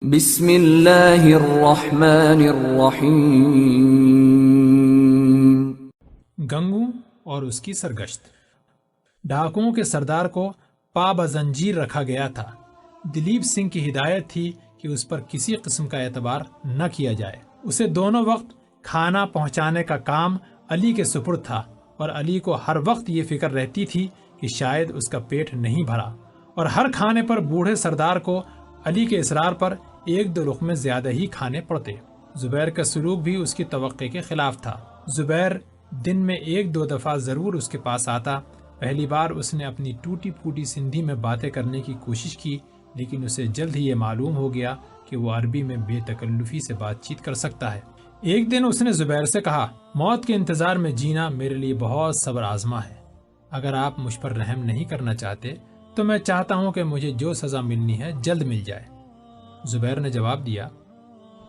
بسم اللہ الرحمن الرحیم۔ گنگو اور اس کی سرگشت۔ ڈاکوؤں کے سردار کو پابزنجیر رکھا گیا تھا۔ دلیپ سنگھ کی ہدایت تھی کہ اس پر کسی قسم کا اعتبار نہ کیا جائے۔ اسے دونوں وقت کھانا پہنچانے کا کام علی کے سپرد تھا، اور علی کو ہر وقت یہ فکر رہتی تھی کہ شاید اس کا پیٹ نہیں بھرا، اور ہر کھانے پر بوڑھے سردار کو علی کے اصرار پر ایک دو لقمے زیادہ ہی کھانے پڑتے۔ زبیر کا سلوک بھی اس کی توقع کے خلاف تھا۔ زبیر دن میں ایک دو دفعہ ضرور اس کے پاس آتا۔ پہلی بار اس نے اپنی ٹوٹی پھوٹی سندھی میں باتیں کرنے کی کوشش کی، لیکن اسے جلد ہی یہ معلوم ہو گیا کہ وہ عربی میں بے تکلفی سے بات چیت کر سکتا ہے۔ ایک دن اس نے زبیر سے کہا، موت کے انتظار میں جینا میرے لیے بہت صبر آزما ہے۔ اگر آپ مجھ پر رحم نہیں کرنا چاہتے تو میں چاہتا ہوں کہ مجھے جو سزا ملنی ہے جلد مل جائے۔ زبیر نے جواب دیا،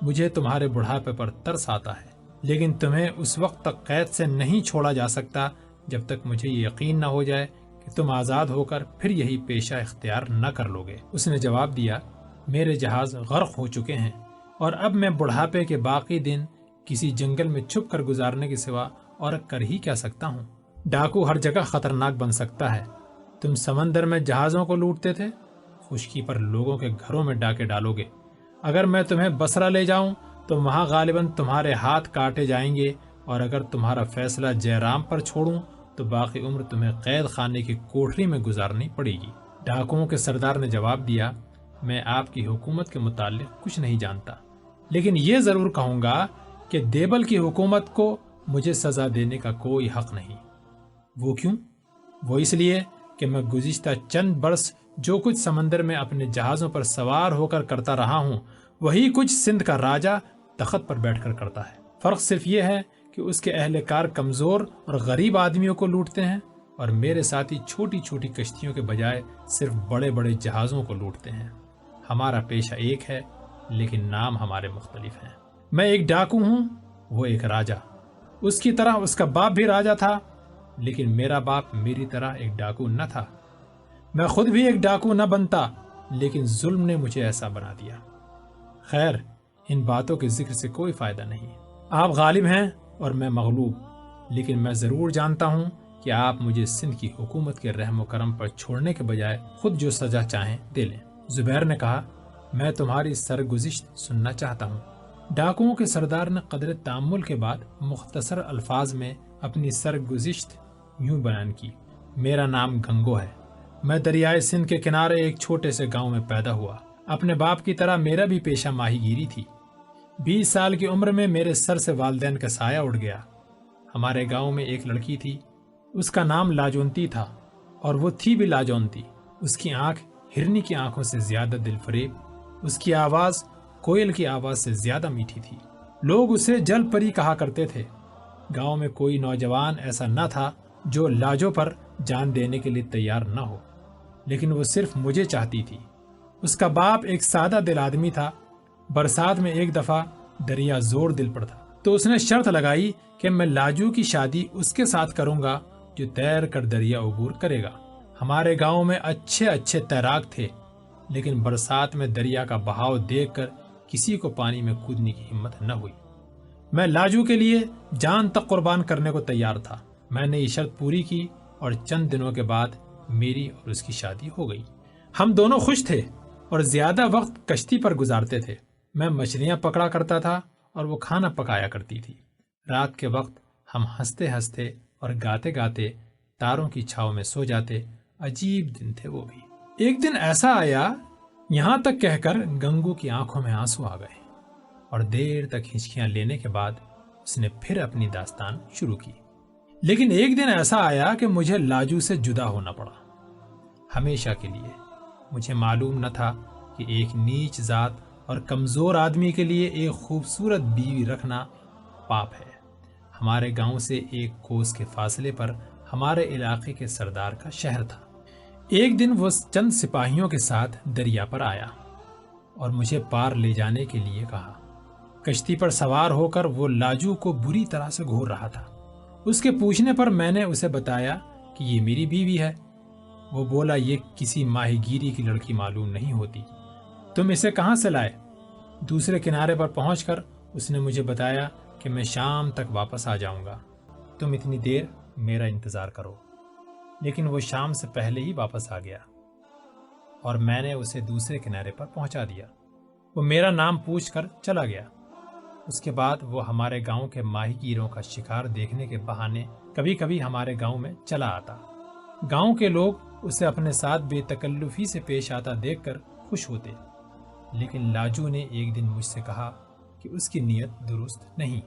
مجھے تمہارے بڑھاپے پر ترس آتا ہے، لیکن تمہیں اس وقت تک قید سے نہیں چھوڑا جا سکتا جب تک مجھے یہ یقین نہ ہو جائے کہ تم آزاد ہو کر پھر یہی پیشہ اختیار نہ کر لوگے۔ اس نے جواب دیا، میرے جہاز غرق ہو چکے ہیں، اور اب میں بڑھاپے کے باقی دن کسی جنگل میں چھپ کر گزارنے کے سوا اور کر ہی کیا سکتا ہوں؟ ڈاکو ہر جگہ خطرناک بن سکتا ہے۔ تم سمندر میں جہازوں کو لوٹتے تھے، خشکی پر لوگوں کے گھروں میں ڈاکے ڈالو گے۔ اگر میں تمہیں بصرہ لے جاؤں تو وہاں غالباً تمہارے ہاتھ کاٹے جائیں گے، اور اگر تمہارا فیصلہ جیرام پر چھوڑوں تو باقی عمر تمہیں قید خانے کی کوٹری میں گزارنی پڑے گی۔ ڈاکوؤں کے سردار نے جواب دیا، میں آپ کی حکومت کے متعلق کچھ نہیں جانتا، لیکن یہ ضرور کہوں گا کہ دیبل کی حکومت کو مجھے سزا دینے کا کوئی حق نہیں۔ وہ کیوں؟ وہ اس لیے کہ میں گزشتہ چند برس جو کچھ سمندر میں اپنے جہازوں پر سوار ہو کر کرتا رہا ہوں، وہی کچھ سندھ کا راجہ تخت پر بیٹھ کر کرتا ہے۔ فرق صرف یہ ہے کہ اس کے اہلکار کمزور اور غریب آدمیوں کو لوٹتے ہیں، اور میرے ساتھی چھوٹی چھوٹی کشتیوں کے بجائے صرف بڑے بڑے جہازوں کو لوٹتے ہیں۔ ہمارا پیشہ ایک ہے، لیکن نام ہمارے مختلف ہیں۔ میں ایک ڈاکو ہوں، وہ ایک راجہ۔ اس کی طرح اس کا باپ بھی راجہ تھا، لیکن میرا باپ میری طرح ایک ڈاکو نہ تھا۔ میں خود بھی ایک ڈاکو نہ بنتا، لیکن ظلم نے مجھے ایسا بنا دیا۔ خیر، ان باتوں کے ذکر سے کوئی فائدہ نہیں۔ آپ غالب ہیں اور میں مغلوب، لیکن میں ضرور جانتا ہوں کہ آپ مجھے سندھ کی حکومت کے رحم و کرم پر چھوڑنے کے بجائے خود جو سزا چاہیں دے لیں۔ زبیر نے کہا، میں تمہاری سرگزشت سننا چاہتا ہوں۔ ڈاکوؤں کے سردار نے قدر تأمل کے بعد مختصر الفاظ میں اپنی سرگزشت یوں بیان کی، میرا نام گنگو ہے۔ میں دریائے سندھ کے کنارے ایک چھوٹے سے گاؤں میں پیدا ہوا۔ اپنے باپ کی طرح میرا بھی پیشہ ماہی گیری تھی۔ 20 سال کی عمر میں میرے سر سے والدین کا سایہ اڑ گیا۔ ہمارے گاؤں میں ایک لڑکی تھی، اس کا نام لاجونتی تھا، اور وہ تھی بھی لاجونتی۔ اس کی آنکھ ہرنی کی آنکھوں سے زیادہ دل فریب، اس کی آواز کوئل کی آواز سے زیادہ میٹھی تھی۔ لوگ اسے جل پری کہا کرتے تھے۔ گاؤں میں کوئی نوجوان ایسا نہ تھا جو لاجو پر جان دینے کے لیے تیار نہ ہو، لیکن وہ صرف مجھے چاہتی تھی۔ اس کا باپ ایک سادہ دل آدمی تھا۔ برسات میں ایک دفعہ دریا زور دل پر تھا، تو اس نے شرط لگائی کہ میں لاجو کی شادی اس کے ساتھ کروں گا جو تیر کر دریا عبور کرے گا۔ ہمارے گاؤں میں اچھے اچھے تیراک تھے، لیکن برسات میں دریا کا بہاؤ دیکھ کر کسی کو پانی میں کودنے کی ہمت نہ ہوئی۔ میں لاجو کے لیے جان تک قربان کرنے کو تیار تھا۔ میں نے یہ شرط پوری کی، اور چند دنوں کے بعد میری اور اس کی شادی ہو گئی۔ ہم دونوں خوش تھے اور زیادہ وقت کشتی پر گزارتے تھے۔ میں مچھلیاں پکڑا کرتا تھا اور وہ کھانا پکایا کرتی تھی۔ رات کے وقت ہم ہنستے ہنستے اور گاتے گاتے تاروں کی چھاؤں میں سو جاتے۔ عجیب دن تھے وہ بھی۔ ایک دن ایسا آیا، یہاں تک کہہ کر گنگو کی آنکھوں میں آنسو آ گئے، اور دیر تک ہچکیاں لینے کے بعد اس نے پھر اپنی داستان شروع کی۔ لیکن ایک دن ایسا آیا کہ مجھے لاجو سے جدا ہونا پڑا، ہمیشہ کے لیے۔ مجھے معلوم نہ تھا کہ ایک نیچ ذات اور کمزور آدمی کے لیے ایک خوبصورت بیوی رکھنا پاپ ہے۔ ہمارے گاؤں سے ایک کوس کے فاصلے پر ہمارے علاقے کے سردار کا شہر تھا۔ ایک دن وہ چند سپاہیوں کے ساتھ دریا پر آیا اور مجھے پار لے جانے کے لیے کہا۔ کشتی پر سوار ہو کر وہ لاجو کو بری طرح سے گھور رہا تھا۔ اس کے پوچھنے پر میں نے اسے بتایا کہ یہ میری بیوی ہے۔ وہ بولا، یہ کسی ماہی گیری کی لڑکی معلوم نہیں ہوتی، تم اسے کہاں سے لائے؟ دوسرے کنارے پر پہنچ کر اس نے مجھے بتایا کہ میں شام تک واپس آ جاؤں گا، تم اتنی دیر میرا انتظار کرو۔ لیکن وہ شام سے پہلے ہی واپس آ گیا اور میں نے اسے دوسرے کنارے پر پہنچا دیا۔ وہ میرا نام پوچھ کر چلا گیا۔ اس کے بعد وہ ہمارے گاؤں کے ماہی گیروں کا شکار دیکھنے کے بہانے کبھی کبھی ہمارے گاؤں میں چلا آتا۔ گاؤں کے لوگ اسے اپنے ساتھ بے تکلفی سے پیش آتا دیکھ کر خوش ہوتے، لیکن لاجو نے ایک دن مجھ سے کہا کہ اس کی نیت درست نہیں،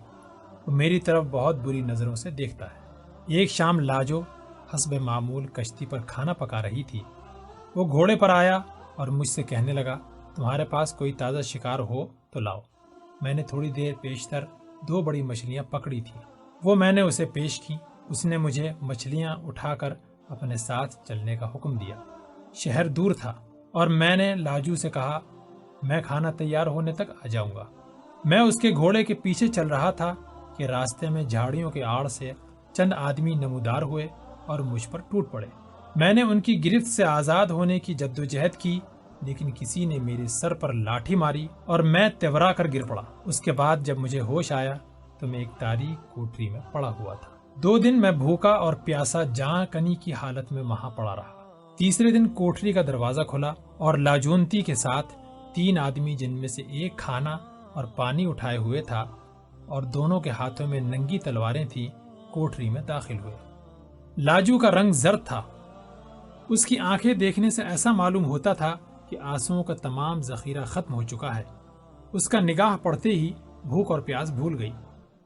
وہ میری طرف بہت بری نظروں سے دیکھتا ہے۔ ایک شام لاجو حسب معمول کشتی پر کھانا پکا رہی تھی۔ وہ گھوڑے پر آیا اور مجھ سے کہنے لگا، تمہارے پاس کوئی تازہ شکار ہو تو لاؤ۔ میں نے تھوڑی دیر پیشتر 2 بڑی مچھلیاں پکڑی تھیں، وہ میں نے اسے پیش کی۔ اس نے مجھے مچھلیاں اٹھا کر اپنے ساتھ چلنے کا حکم دیا۔ شہر دور تھا اور میں نے لاجو سے کہا، میں کھانا تیار ہونے تک آ جاؤں گا۔ میں اس کے گھوڑے کے پیچھے چل رہا تھا کہ راستے میں جھاڑیوں کے آڑ سے چند آدمی نمودار ہوئے اور مجھ پر ٹوٹ پڑے۔ میں نے ان کی گرفت سے آزاد ہونے کی جدوجہد کی، لیکن کسی نے میرے سر پر لاٹھی ماری اور میں تورا کر گر پڑا۔ اس کے بعد جب مجھے ہوش آیا تو میں ایک تاریک کوٹری میں پڑا ہوا تھا۔ 2 دن میں بھوکا اور پیاسا جاں کنی کی حالت میں وہاں پڑا رہا۔ تیسرے دن کوٹری کا دروازہ کھلا اور لاجونتی کے ساتھ 3 آدمی، جن میں سے ایک کھانا اور پانی اٹھائے ہوئے تھا اور دونوں کے ہاتھوں میں ننگی تلواریں تھیں، کوٹری میں داخل ہوئے۔ لاجو کا رنگ زرد تھا۔ اس کی آنکھیں دیکھنے سے ایسا معلوم ہوتا تھا کہ آنسوؤں کا تمام ذخیرہ ختم ہو چکا ہے۔ اس کا نگاہ پڑتے ہی بھوک اور پیاس بھول گئی۔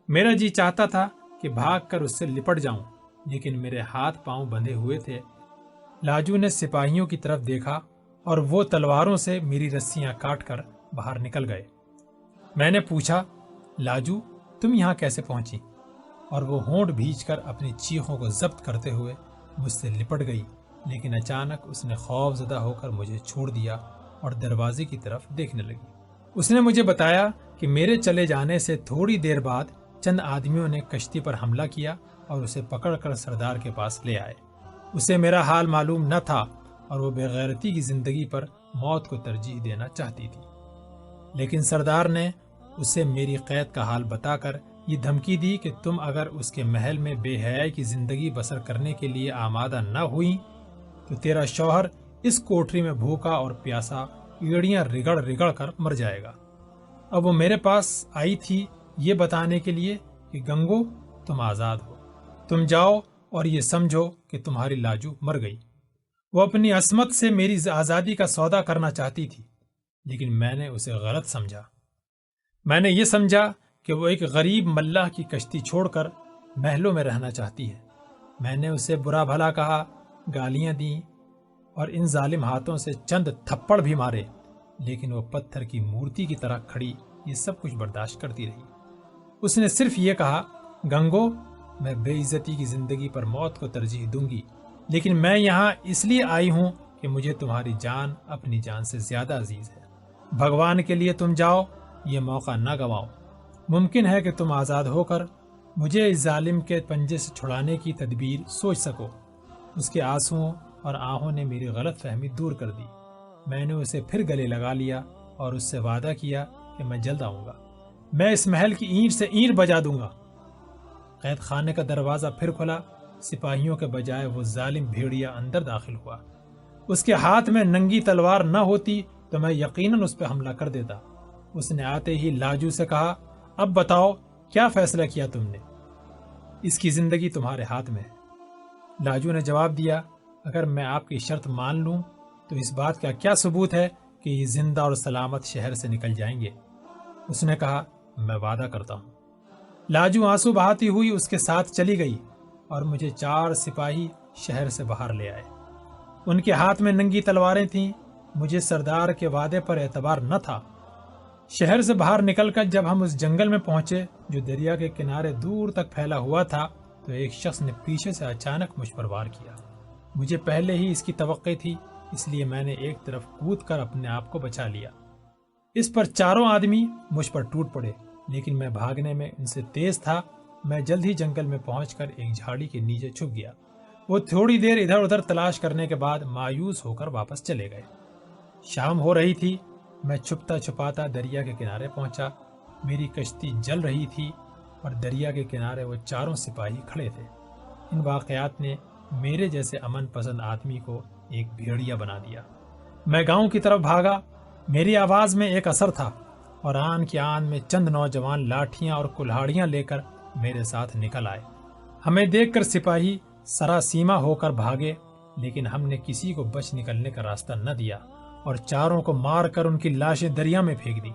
میرا جی چاہتا تھا کہ بھاگ کر اس سے لپٹ جاؤں، لیکن میرے ہاتھ پاؤں بندھے ہوئے تھے۔ لاجو نے سپاہیوں کی طرف دیکھا اور وہ تلواروں سے میری رسیاں کاٹ کر باہر نکل گئے۔ میں نے پوچھا، لاجو تم یہاں کیسے پہنچی؟ اور وہ ہونٹ بھیج کر اپنی چیخوں کو ضبط کرتے ہوئے مجھ سے لپٹ گئی، لیکن اچانک اس نے خوف زدہ ہو کر مجھے چھوڑ دیا اور دروازے کی طرف دیکھنے لگی۔ اس نے مجھے بتایا کہ میرے چلے جانے سے تھوڑی دیر بعد چند آدمیوں نے کشتی پر حملہ کیا اور اسے پکڑ کر سردار کے پاس لے آئے۔ اسے میرا حال معلوم نہ تھا اور وہ بے غیرتی کی زندگی پر موت کو ترجیح دینا چاہتی تھی، لیکن سردار نے اسے میری قید کا حال بتا کر یہ دھمکی دی کہ تم اگر اس کے محل میں بے حیائی کی زندگی بسر کرنے کے لیے آمادہ نہ ہوئی تو تیرا شوہر اس کوٹری میں بھوکا اور پیاسا ایڑیاں رگڑ رگڑ کر مر جائے گا۔ اب وہ میرے پاس آئی تھی یہ بتانے کے لیے کہ گنگو تم آزاد ہو، تم جاؤ اور یہ سمجھو کہ تمہاری لاجو مر گئی۔ وہ اپنی عصمت سے میری آزادی کا سودا کرنا چاہتی تھی، لیکن میں نے اسے غلط سمجھا۔ میں نے یہ سمجھا کہ وہ ایک غریب ملاح کی کشتی چھوڑ کر محلوں میں رہنا چاہتی ہے۔ میں نے اسے برا بھلا کہا، گالیاں دیں اور ان ظالم ہاتھوں سے چند تھپڑ بھی مارے، لیکن وہ پتھر کی مورتی کی طرح کھڑی یہ سب کچھ برداشت کرتی رہی۔ اس نے صرف یہ کہا، گنگو میں بے عزتی کی زندگی پر موت کو ترجیح دوں گی، لیکن میں یہاں اس لیے آئی ہوں کہ مجھے تمہاری جان اپنی جان سے زیادہ عزیز ہے۔ بھگوان کے لیے تم جاؤ، یہ موقع نہ گواؤ۔ ممکن ہے کہ تم آزاد ہو کر مجھے اس ظالم کے پنجے سے چھڑانے کی تدبیر سوچ سکو۔ اس کے آنسوؤں اور آہوں نے میری غلط فہمی دور کر دی۔ میں نے اسے پھر گلے لگا لیا اور اس سے وعدہ کیا کہ میں جلد آؤں گا، میں اس محل کی اینٹ سے اینٹ بجا دوں گا۔ قید خانے کا دروازہ پھر کھلا، سپاہیوں کے بجائے وہ ظالم بھیڑیا اندر داخل ہوا۔ اس کے ہاتھ میں ننگی تلوار نہ ہوتی تو میں یقیناً اس پہ حملہ کر دیتا۔ اس نے آتے ہی لاجو سے کہا، اب بتاؤ کیا فیصلہ کیا تم نے؟ اس کی زندگی تمہارے ہاتھ میں ہے۔ لاجو نے جواب دیا، اگر میں آپ کی شرط مان لوں تو اس بات کا کیا ثبوت ہے کہ یہ زندہ اور سلامت شہر سے نکل جائیں گے؟ اس نے کہا، میں وعدہ کرتا ہوں۔ لاجو آنسو بہاتی ہوئی اس کے ساتھ چلی گئی اور مجھے 4 سپاہی شہر سے باہر لے آئے۔ ان کے ہاتھ میں ننگی تلواریں تھیں۔ مجھے سردار کے وعدے پر اعتبار نہ تھا۔ شہر سے باہر نکل کر جب ہم اس جنگل میں پہنچے جو دریا کے کنارے دور تک پھیلا ہوا تھا تو ایک شخص نے پیچھے سے اچانک مجھ پر وار کیا۔ مجھے پہلے ہی اس کی توقع تھی، اس لیے میں نے ایک طرف کود کر اپنے آپ کو بچا لیا۔ اس پر 4 آدمی مجھ پر ٹوٹ پڑے، لیکن میں بھاگنے میں ان سے تیز تھا۔ میں جلد ہی جنگل میں پہنچ کر ایک جھاڑی کے نیچے چھپ گیا۔ وہ تھوڑی دیر ادھر ادھر تلاش کرنے کے بعد مایوس ہو کر واپس چلے گئے۔ شام ہو رہی تھی میں چھپتا چھپاتا دریا کے کنارے پہنچا۔ میری کشتی جل رہی تھی اور دریا کے کنارے وہ چاروں سپاہی کھڑے تھے۔ ان واقعات نے میرے جیسے امن پسند آدمی کو ایک بھیڑیا بنا دیا۔ میں گاؤں کی طرف بھاگا۔ میری آواز میں ایک اثر تھا اور آن کی آن میں چند نوجوان لاٹھیاں اور کلہاڑیاں لے کر میرے ساتھ نکل آئے۔ ہمیں دیکھ کر سپاہی سراسیما ہو کر بھاگے، لیکن ہم نے کسی کو بچ نکلنے کا راستہ نہ دیا اور چاروں کو مار کر ان کی لاشیں دریا میں پھینک دی۔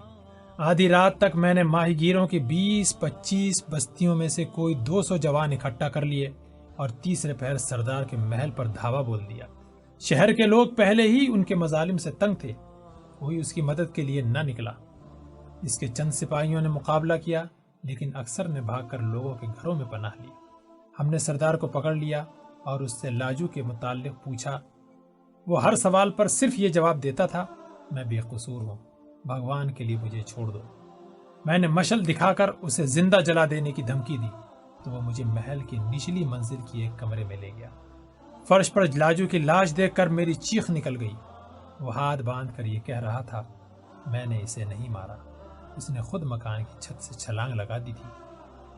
آدھی رات تک میں نے ماہی گیروں کی 20-25 بستیوں میں سے کوئی 200 جوان اکٹھا کر لیے اور تیسرے پہر سردار کے محل پر دھاوا بول دیا۔ شہر کے لوگ پہلے ہی ان کے مظالم سے تنگ تھے، کوئی اس کی مدد کے لیے نہ نکلا۔ اس کے چند سپاہیوں نے مقابلہ کیا، لیکن اکثر نے بھاگ کر لوگوں کے گھروں میں پناہ لی۔ ہم نے سردار کو پکڑ لیا اور اس سے لاجو کے متعلق پوچھا۔ وہ ہر سوال پر صرف یہ جواب دیتا تھا، میں بے قصور ہوں، بھگوان کے لیے مجھے چھوڑ دو۔ میں نے مشل دکھا کر اسے زندہ جلا دینے کی دھمکی دی تو وہ مجھے محل کی نچلی منزل کی ایک کمرے میں لے گیا۔ فرش پر لاجو کی لاش دیکھ کر میری چیخ نکل گئی۔ وہ ہاتھ باندھ کر یہ کہہ رہا تھا، میں نے اسے نہیں مارا، اس نے خود مکان کی چھت سے چھلانگ لگا دی تھی۔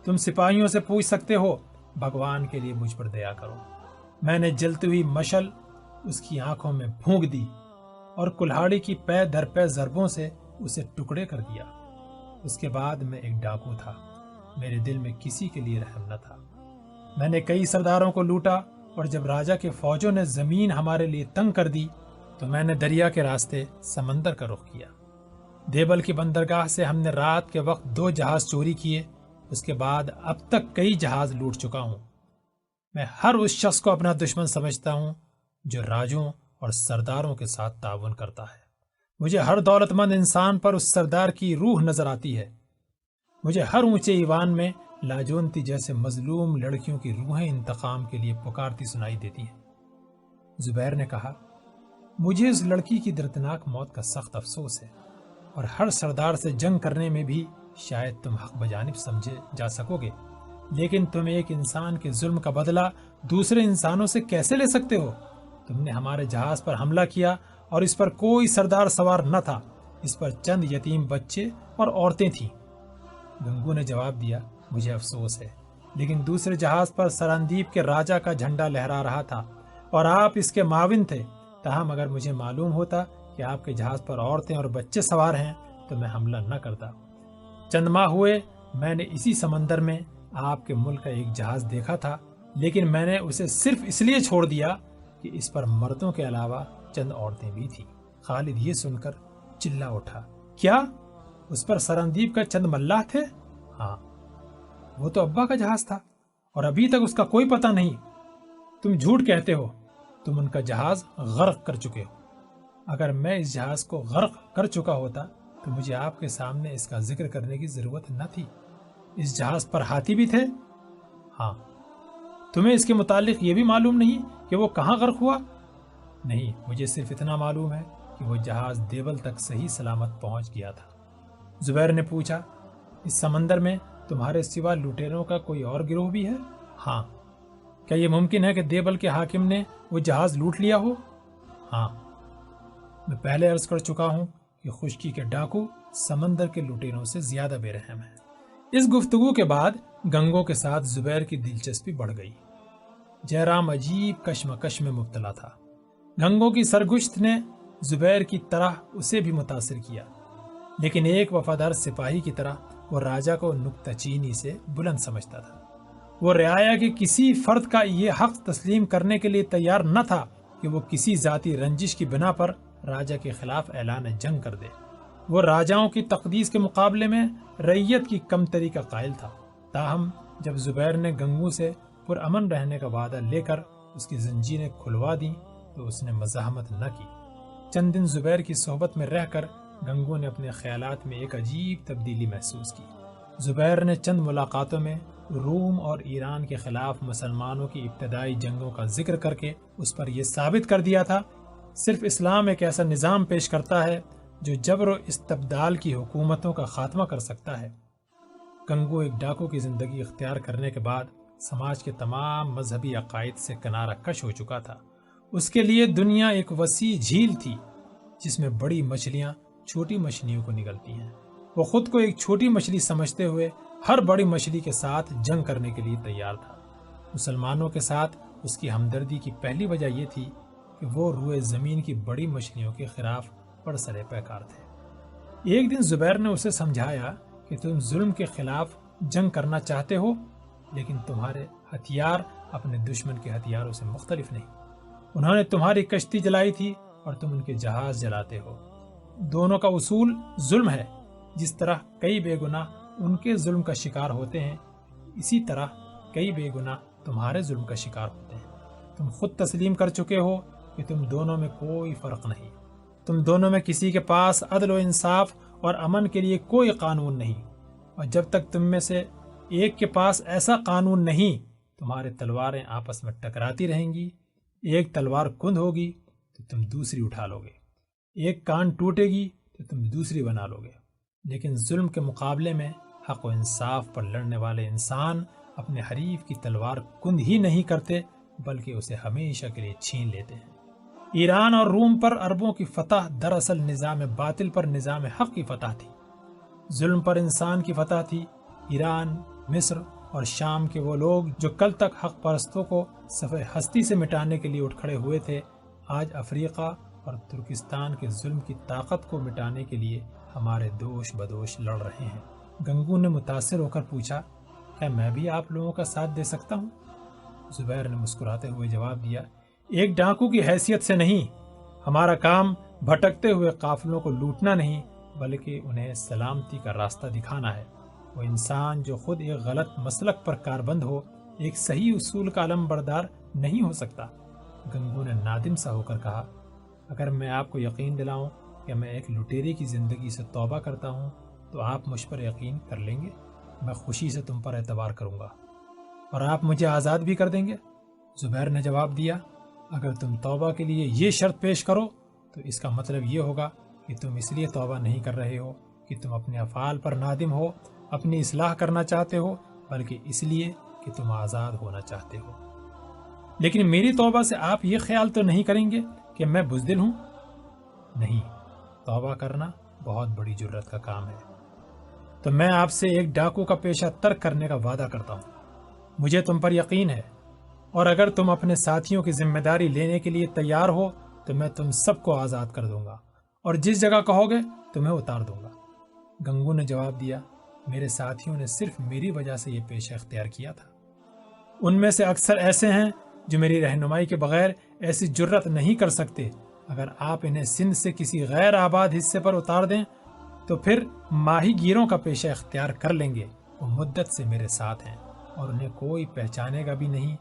تم سپاہیوں سے پوچھ سکتے ہو، بھگوان کے لیے مجھ پر دیا کرو۔ میں نے جلتی ہوئی مشل اس کی آنکھوں میں پھونک دی اور کلہاڑی کی پے در پے ضربوں سے اسے ٹکڑے کر دیا۔ اس کے بعد میں ایک ڈاکو تھا، میرے دل میں کسی کے لیے رحم نہ تھا۔ میں نے کئی سرداروں کو لوٹا اور جب راجا کے فوجوں نے زمین ہمارے لیے تنگ کر دی تو میں نے دریا کے راستے سمندر کا رخ کیا۔ دیبل کی بندرگاہ سے ہم نے رات کے وقت 2 جہاز چوری کیے۔ اس کے بعد اب تک کئی جہاز لوٹ چکا ہوں۔ میں ہر اس شخص کو اپنا دشمن سمجھتا ہوں جو راجوں اور سرداروں کے ساتھ تعاون کرتا ہے۔ مجھے ہر دولت مند انسان پر اس سردار کی روح نظر آتی ہے۔ مجھے ہر اونچے ایوان میں لاجونتی جیسے مظلوم لڑکیوں کی روحیں انتقام کے لیے پکارتی سنائی دیتی ہیں۔ زبیر نے کہا، مجھے اس لڑکی کی دردناک موت کا سخت افسوس ہے، اور ہر سردار سے جنگ کرنے میں بھی شاید تم حق بجانب سمجھے جا سکو گے، لیکن تم ایک انسان کے ظلم کا بدلہ دوسرے انسانوں سے کیسے لے سکتے ہو؟ تم نے ہمارے جہاز پر حملہ کیا اور اس پر کوئی سردار سوار نہ تھا، اس پر چند یتیم بچے اور عورتیں تھیں۔ گنگو نے جواب دیا، مجھے افسوس ہے، لیکن دوسرے جہاز پر سرندیپ کے راجا کا جھنڈا لہرا رہا تھا اور آپ اس کے معاون تھے۔ تاہم اگر مجھے معلوم ہوتا کہ آپ کے جہاز پر عورتیں اور بچے سوار ہیں تو میں حملہ نہ کرتا۔ چند ماہ ہوئے میں نے اسی سمندر میں آپ کے ملک کا ایک جہاز دیکھا تھا، لیکن میں نے اسے صرف اس لیے چھوڑ دیا کہ اس پر مردوں کے علاوہ چند عورتیں بھی تھیں۔ خالد یہ سن کر چلا اٹھا، کیا اس پر سرندیپ کا چند ملاح تھے؟ ہاں، وہ تو ابا کا جہاز تھا اور ابھی تک اس کا کوئی پتہ نہیں۔ تم جھوٹ کہتے ہو، تم ان کا جہاز غرق کر چکے ہو۔ اگر میں اس جہاز کو غرق کر چکا ہوتا تو مجھے آپ کے سامنے اس کا ذکر کرنے کی ضرورت نہ تھی۔ اس جہاز پر ہاتھی بھی تھے؟ ہاں۔ تمہیں اس کے متعلق یہ بھی معلوم نہیں کہ وہ کہاں غرق ہوا؟ نہیں، مجھے صرف اتنا معلوم ہے کہ وہ جہاز دیبل تک صحیح سلامت پہنچ گیا تھا۔ زبیر نے پوچھا، اس سمندر میں تمہارے سوا لوٹیروں کا کوئی اور گروہ بھی ہے؟ ہاں۔ کیا یہ ممکن ہے کہ دیبل کے حاکم نے وہ جہاز لوٹ لیا ہو؟ ہاں۔ میں پہلے عرض کر چکا ہوں کہ خشکی کے ڈاکو سمندر کے لوٹیروں سے زیادہ بے رحم ہیں۔ اس گفتگو کے بعد گنگو کے ساتھ زبیر کی دلچسپی بڑھ گئی۔ جیرام عجیب کشمکش میں مبتلا تھا۔ گنگو کی سرگشت نے زبیر کی طرح اسے بھی متاثر کیا، لیکن ایک وفادار سپاہی کی طرح وہ راجا کو نکتہ چینی سے بلند سمجھتا تھا۔ وہ رعایا کے کسی فرد کا یہ حق تسلیم کرنے کے لیے تیار نہ تھا کہ وہ کسی ذاتی رنجش کی بنا پر راجا کے خلاف اعلان جنگ کر دے۔ وہ راجاؤں کی تقدیس کے مقابلے میں رعیت کی کمتری کا قائل تھا۔ تاہم جب زبیر نے گنگو سے پرامن رہنے کا وعدہ لے کر اس کی زنجیریں کھلوا دیں تو اس نے مزاحمت نہ کی۔ چند دن زبیر کی صحبت میں رہ کر گنگو نے اپنے خیالات میں ایک عجیب تبدیلی محسوس کی۔ زبیر نے چند ملاقاتوں میں روم اور ایران کے خلاف مسلمانوں کی ابتدائی جنگوں کا ذکر کر کے اس پر یہ ثابت کر دیا تھا، صرف اسلام ایک ایسا نظام پیش کرتا ہے جو جبر و استبدال کی حکومتوں کا خاتمہ کر سکتا ہے۔ گنگو ایک ڈاکو کی زندگی اختیار کرنے کے بعد سماج کے تمام مذہبی عقائد سے کنارہ کش ہو چکا تھا۔ اس کے لیے دنیا ایک وسیع جھیل تھی جس میں بڑی مچھلیاں چھوٹی مچھلیوں کو نگلتی ہیں۔ وہ خود کو ایک چھوٹی مچھلی سمجھتے ہوئے ہر بڑی مچھلی کے ساتھ جنگ کرنے کے لیے تیار تھا۔ مسلمانوں کے ساتھ اس کی ہمدردی کی پہلی وجہ یہ تھی کہ وہ روئے زمین کی بڑی مچھلیوں کے خلاف برسر پیکار تھے۔ ایک دن زبیر نے اسے سمجھایا کہ تم ظلم کے خلاف جنگ کرنا چاہتے ہو، لیکن تمہارے ہتھیار اپنے دشمن کے ہتھیاروں سے مختلف نہیں۔ انہوں نے تمہاری کشتی جلائی تھی اور تم ان کے جہاز جلاتے ہو۔ دونوں کا اصول ظلم ہے۔ جس طرح کئی بے گناہ ان کے ظلم کا شکار ہوتے ہیں، اسی طرح کئی بے گناہ تمہارے ظلم کا شکار ہوتے ہیں۔ تم خود تسلیم کر چکے ہو کہ تم دونوں میں کوئی فرق نہیں۔ تم دونوں میں کسی کے پاس عدل و انصاف اور امن کے لیے کوئی قانون نہیں، اور جب تک تم میں سے ایک کے پاس ایسا قانون نہیں، تمہارے تلواریں آپس میں ٹکراتی رہیں گی۔ ایک تلوار کند ہوگی تو تم دوسری اٹھا لو گے، ایک کان ٹوٹے گی تو تم دوسری بنا لو گے۔ لیکن ظلم کے مقابلے میں حق و انصاف پر لڑنے والے انسان اپنے حریف کی تلوار کند ہی نہیں کرتے، بلکہ اسے ہمیشہ کے لیے چھین لیتے ہیں۔ ایران اور روم پر عربوں کی فتح دراصل نظام باطل پر نظام حق کی فتح تھی۔ ظلم پر انسان کی فتح تھی۔ ایران، مصر اور شام کے وہ لوگ جو کل تک حق پرستوں کو صفحہ ہستی سے مٹانے کے لیے اٹھ کھڑے ہوئے تھے، آج افریقہ اور ترکستان کے ظلم کی طاقت کو مٹانے کے لیے ہمارے دوش بدوش لڑ رہے ہیں۔ گنگو نے متاثر ہو کر پوچھا، کیا میں بھی آپ لوگوں کا ساتھ دے سکتا ہوں؟ زبیر نے مسکراتے ہوئے جواب دیا، ایک ڈاکو کی حیثیت سے نہیں۔ ہمارا کام بھٹکتے ہوئے قافلوں کو لوٹنا نہیں، بلکہ انہیں سلامتی کا راستہ دکھانا ہے۔ وہ انسان جو خود ایک غلط مسلک پر کاربند ہو، ایک صحیح اصول کا علم بردار نہیں ہو سکتا۔ گنگو نے نادم سا ہو کر کہا، اگر میں آپ کو یقین دلاؤں کہ میں ایک لٹیرے کی زندگی سے توبہ کرتا ہوں تو آپ مجھ پر یقین کر لیں گے؟ میں خوشی سے تم پر اعتبار کروں گا، اور آپ مجھے آزاد بھی کر دیں گے؟ زبیر نے جواب دیا، اگر تم توبہ کے لیے یہ شرط پیش کرو تو اس کا مطلب یہ ہوگا کہ تم اس لیے توبہ نہیں کر رہے ہو کہ تم اپنے افعال پر نادم ہو، اپنی اصلاح کرنا چاہتے ہو، بلکہ اس لیے کہ تم آزاد ہونا چاہتے ہو۔ لیکن میری توبہ سے آپ یہ خیال تو نہیں کریں گے کہ میں بزدل ہوں؟ نہیں، توبہ کرنا بہت بڑی جرت کا کام ہے۔ تو میں آپ سے ایک ڈاکو کا پیشہ ترک کرنے کا وعدہ کرتا ہوں۔ مجھے تم پر یقین ہے، اور اگر تم اپنے ساتھیوں کی ذمہ داری لینے کے لیے تیار ہو تو میں تم سب کو آزاد کر دوں گا، اور جس جگہ کہو گے تمہیں اتار دوں گا۔ گنگو نے جواب دیا، میرے ساتھیوں نے صرف میری وجہ سے یہ پیشہ اختیار کیا تھا۔ ان میں سے اکثر ایسے ہیں جو میری رہنمائی کے بغیر ایسی جرت نہیں کر سکتے۔ اگر آپ انہیں سندھ سے کسی غیر آباد حصے پر اتار دیں تو پھر ماہی گیروں کا پیشہ اختیار کر لیں گے۔ وہ مدت سے میرے ساتھ ہیں اور انہیں کوئی پہچانے گا بھی نہیں،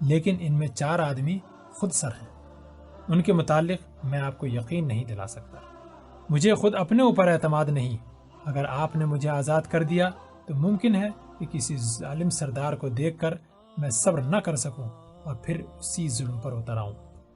لیکن ان میں 4 آدمی خود سر ہیں۔ ان کے متعلق میں آپ کو یقین نہیں دلا سکتا۔ مجھے خود اپنے اوپر اعتماد نہیں۔ اگر آپ نے مجھے آزاد کر دیا تو ممکن ہے کہ کسی ظالم سردار کو دیکھ کر میں صبر نہ کر سکوں اور پھر اسی ظلم پر اتر آؤں۔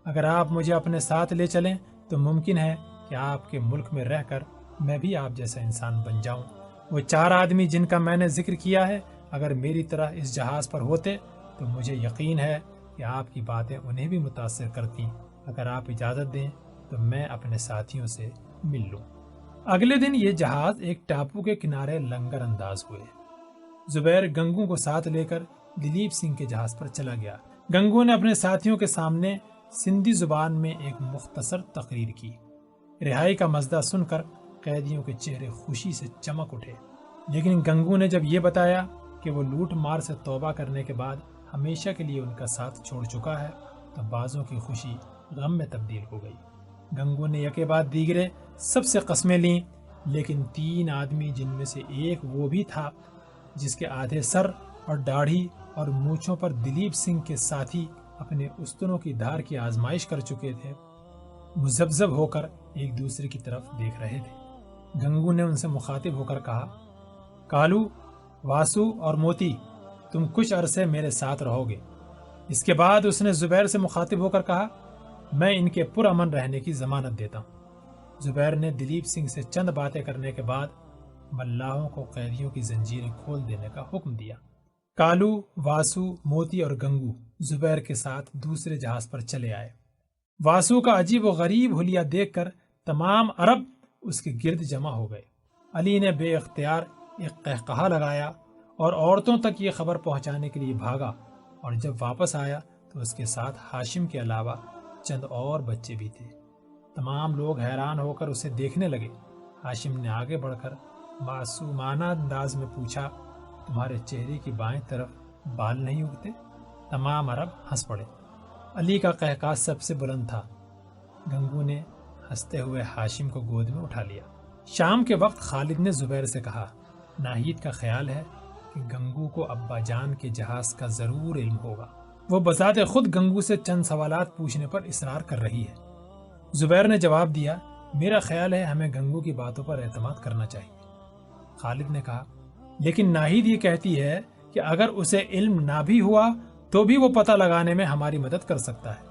اگر آپ مجھے اپنے ساتھ لے چلیں تو ممکن ہے کہ آپ کے ملک میں رہ کر میں بھی آپ جیسا انسان بن جاؤں۔ وہ 4 آدمی جن کا میں نے ذکر کیا ہے، اگر میری طرح اس جہاز پر ہوتے تو مجھے یقین ہے کہ آپ کی باتیں انہیں بھی متاثر کرتی۔ اگر آپ اجازت دیں تو میں اپنے ساتھیوں سے مل لوں۔ اگلے دن یہ جہاز ایک ٹاپو کے کنارے لنگر انداز ہوئے۔ زبیر گنگو کو ساتھ لے کر دلیپ سنگھ کے جہاز پر چلا گیا۔ گنگو نے اپنے ساتھیوں کے سامنے سندھی زبان میں ایک مختصر تقریر کی۔ رہائی کا مزدہ سن کر قیدیوں کے چہرے خوشی سے چمک اٹھے، لیکن گنگو نے جب یہ بتایا کہ وہ لوٹ مار سے توبہ کرنے کے بعد ہمیشہ کے لیے ان کا ساتھ چھوڑ چکا ہے تو بعضوں کی خوشی غم میں تبدیل ہو گئی۔ گنگو نے یکے بعد دیگرے سب سے قسمیں لیں، لیکن 3 آدمی جن میں سے ایک وہ بھی تھا جس کے آدھے سر اور داڑھی اور مونچھوں پر دلیپ سنگھ کے ساتھی اپنے استنوں کی دھار کی آزمائش کر چکے تھے، مذبذب ہو کر ایک دوسرے کی طرف دیکھ رہے تھے۔ گنگو نے ان سے مخاطب ہو کر کہا، کالو، واسو اور موتی، تم کچھ عرصے میرے ساتھ رہو گے۔ اس کے بعد اس نے زبیر سے مخاطب ہو کر کہا، میں ان کے پرامن رہنے کی ضمانت دیتا ہوں۔ زبیر نے دلیپ سنگھ سے چند باتیں کرنے کے بعد ملاحوں کو قیدیوں کی زنجیریں کھول دینے کا حکم دیا۔ کالو، واسو، موتی اور گنگو زبیر کے ساتھ دوسرے جہاز پر چلے آئے۔ واسو کا عجیب و غریب حلیہ دیکھ کر تمام عرب اس کے گرد جمع ہو گئے۔ علی نے بے اختیار ایک قہقہا لگایا اور عورتوں تک یہ خبر پہنچانے کے لیے بھاگا، اور جب واپس آیا تو اس کے ساتھ ہاشم کے علاوہ چند اور بچے بھی تھے۔ تمام لوگ حیران ہو کر اسے دیکھنے لگے۔ ہاشم نے آگے بڑھ کر معصومانہ انداز میں پوچھا، تمہارے چہرے کی بائیں طرف بال نہیں اگتے؟ تمام عرب ہنس پڑے۔ علی کا قہقہا سب سے بلند تھا۔ گنگو نے ہنستے ہوئے ہاشم کو گود میں اٹھا لیا۔ شام کے وقت خالد نے زبیر سے کہا، ناہید کا خیال ہے کہ گنگو کو ابا جان کے جہاز کا ضرور علم ہوگا۔ وہ بذات خود گنگو سے چند سوالات پوچھنے پر اصرار کر رہی ہے۔ زبیر نے جواب دیا، میرا خیال ہے ہمیں گنگو کی باتوں پر اعتماد کرنا چاہیے۔ خالد نے کہا، لیکن ناہید یہ کہتی ہے کہ اگر اسے علم نہ بھی ہوا تو بھی وہ پتہ لگانے میں ہماری مدد کر سکتا ہے۔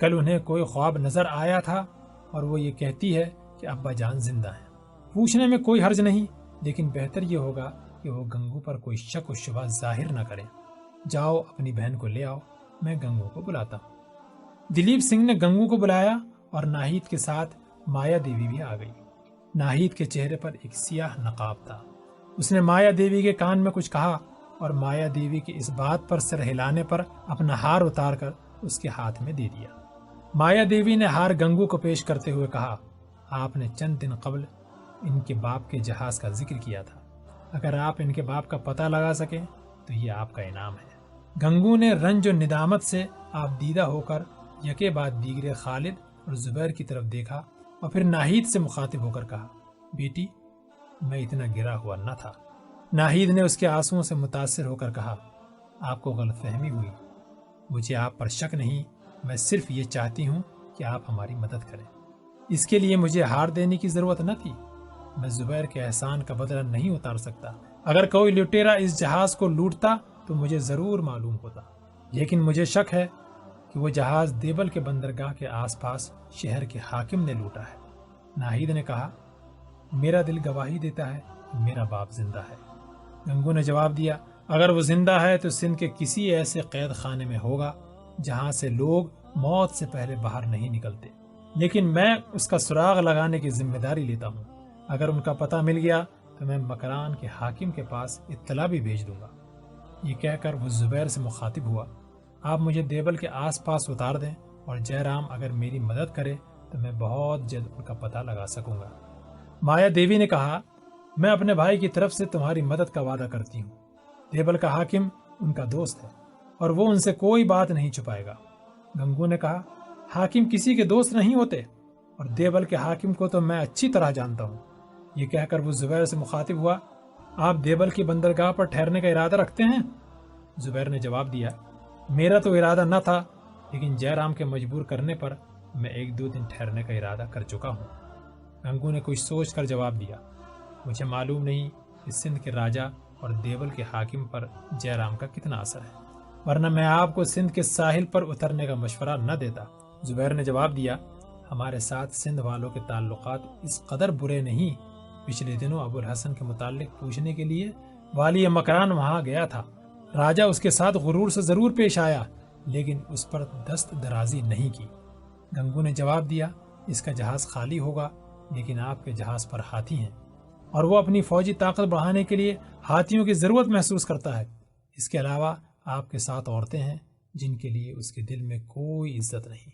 کل انہیں کوئی خواب نظر آیا تھا اور وہ یہ کہتی ہے کہ ابا جان زندہ ہیں۔ پوچھنے میں کوئی حرج نہیں، لیکن بہتر یہ ہوگا کہ وہ گنگو پر کوئی شک و شبہ ظاہر نہ کریں۔ جاؤ اپنی بہن کو لے آؤ، میں گنگو کو بلاتا ہوں۔ دلیپ سنگھ نے گنگو کو بلایا اور ناہید کے ساتھ مایا دیوی بھی آ گئی۔ ناہید کے چہرے پر ایک سیاہ نقاب تھا۔ اس نے مایا دیوی کے کان میں کچھ کہا اور مایا دیوی کی اس بات پر سر ہلانے پر اپنا ہار اتار کر اس کے ہاتھ میں دے دیا۔ مایا دیوی نے ہار گنگو کو پیش کرتے ہوئے کہا، آپ نے چند دن قبل ان کے باپ کے جہاز کا ذکر کیا تھا، اگر آپ ان کے باپ کا پتہ لگا سکیں تو یہ آپ کا انعام ہے۔ گنگو نے رنج و ندامت سے آپ دیدہ ہو کر یکے بعد دیگرے خالد اور زبیر کی طرف دیکھا اور پھر ناہید سے مخاطب ہو کر کہا، بیٹی میں اتنا گرا ہوا نہ تھا۔ ناہید نے اس کے آنسوؤں سے متاثر ہو کر کہا، آپ کو غلط فہمی ہوئی، مجھے آپ پر شک نہیں، میں صرف یہ چاہتی ہوں کہ آپ ہماری مدد کریں۔ اس کے لیے مجھے ہار دینے کی ضرورت نہ تھی، میں زبیر کے احسان کا بدلہ نہیں اتار سکتا۔ اگر کوئی لٹیرا اس جہاز کو لوٹتا تو مجھے ضرور معلوم ہوتا، لیکن مجھے شک ہے کہ وہ جہاز دیبل کے بندرگاہ کے آس پاس شہر کے حاکم نے لوٹا ہے۔ ناہید نے کہا، میرا دل گواہی دیتا ہے کہ میرا باپ زندہ ہے۔ گنگو نے جواب دیا، اگر وہ زندہ ہے تو سندھ کے کسی ایسے قید خانے میں ہوگا جہاں سے لوگ موت سے پہلے باہر نہیں نکلتے، لیکن میں اس کا سراغ لگانے کی ذمہ داری لیتا ہوں۔ اگر ان کا پتہ مل گیا تو میں مکران کے حاکم کے پاس اطلاع بھی بھیج دوں گا۔ یہ کہہ کر وہ زبیر سے مخاطب ہوا، آپ مجھے دیبل کے آس پاس اتار دیں اور جے رام اگر میری مدد کرے تو میں بہت جلد ان کا پتہ لگا سکوں گا۔ مایا دیوی نے کہا، میں اپنے بھائی کی طرف سے تمہاری مدد کا وعدہ کرتی ہوں۔ دیبل کا حاکم ان کا دوست ہے اور وہ ان سے کوئی بات نہیں چھپائے گا۔ گنگو نے کہا، حاکم کسی کے دوست نہیں ہوتے، اور دیبل کے حاکم کو تو میں اچھی طرح جانتا ہوں۔ یہ کہہ کر وہ زبیر سے مخاطب ہوا، آپ دیبل کی بندرگاہ پر ٹھہرنے کا ارادہ رکھتے ہیں؟ زبیر نے جواب دیا، میرا تو ارادہ نہ تھا، لیکن جے رام کے مجبور کرنے پر میں 1-2 دن ٹھہرنے کا ارادہ کر چکا ہوں۔ گنگو نے کچھ سوچ کر جواب دیا، مجھے معلوم نہیں کہ سندھ کے راجہ اور دیبل کے حاکم پر جے رام کا کتنا اثر ہے، ورنہ میں آپ کو سندھ کے ساحل پر اترنے کا مشورہ نہ دیتا۔ زبیر نے جواب دیا، ہمارے ساتھ سندھ والوں کے تعلقات اس قدر برے نہیں۔ پچھلے دنوں ابو الحسن کے متعلق پوچھنے کے لیے والی مکران وہاں گیا تھا۔ راجہ اس کے ساتھ غرور سے ضرور پیش آیا، لیکن اس پر دست درازی نہیں کی۔ گنگو نے جواب دیا، اس کا جہاز خالی ہوگا، لیکن آپ کے جہاز پر ہاتھی ہیں، اور وہ اپنی فوجی طاقت بڑھانے کے لیے ہاتھیوں کی ضرورت محسوس کرتا ہے۔ اس کے علاوہ آپ کے ساتھ عورتیں ہیں جن کے لیے اس کے دل میں کوئی عزت نہیں۔